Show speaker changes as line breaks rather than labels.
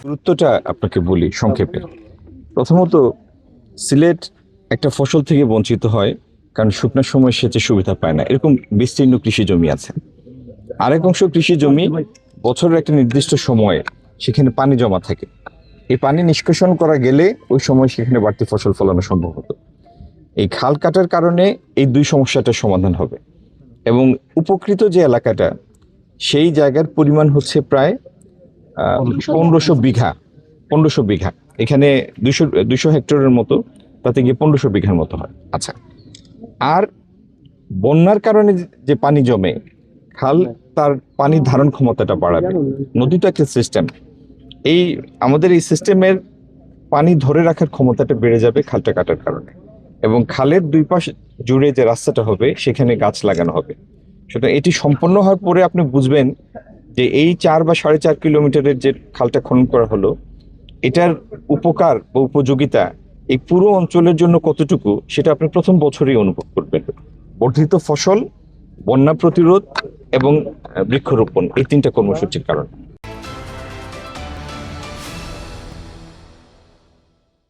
গুরুত্বটা আপনাকে বলি সংক্ষেপে। প্রথমত, সিলেট একটা ফসল থেকে বঞ্চিত হয় কারণ শুকনোর সময় সেচের সুবিধা পায় না, এরকম বিস্তীর্ণ কৃষি জমি আছে। আরেক অংশ কৃষি জমি বছরের একটা নির্দিষ্ট সময়ে সেখানে পানি জমা থাকে, এই পানি নিষ্কাশন করা গেলে ওই সময় সেখানে বাড়তি ফসল ফলানো সম্ভব হতো। এই খাল কাটার কারণে এই দুই সমস্যাটার সমাধান হবে এবং উপকৃত যে এলাকাটা সেই জায়গার পরিমাণ হচ্ছে প্রায় 1500 বিঘা। এখানে 200 হেক্টরের মতো, তাতে গিয়ে 1500 বিঘার মতো হয়। আচ্ছা, আর বন্যার কারণে যে পানি জমে, খাল তার পানি ধারণ ক্ষমতাটা বাড়াবে। নদী তো একটা সিস্টেম, এই আমাদের এই সিস্টেমের পানি ধরে রাখার ক্ষমতাটা বেড়ে যাবে খালটা কাটার কারণে। এবং খালের দুই পাশ জুড়ে যে রাস্তাটা হবে সেখানে গাছ লাগানো হবে। সুতরাং এটি সম্পন্ন হওয়ার পরে আপনি বুঝবেন যে এই 4 বা 4.5 কিলোমিটারের যে খালটা খনন করা হলো, এটার উপকার বা উপযোগিতা এই পুরো অঞ্চলের জন্য কতটুকু, সেটা আপনি প্রথম বছরই অনুভব করবেন। বর্ধিত ফসল, বন্যা প্রতিরোধ এবং বৃক্ষরোপণ, এই 3টা কর্মসূচির কারণে।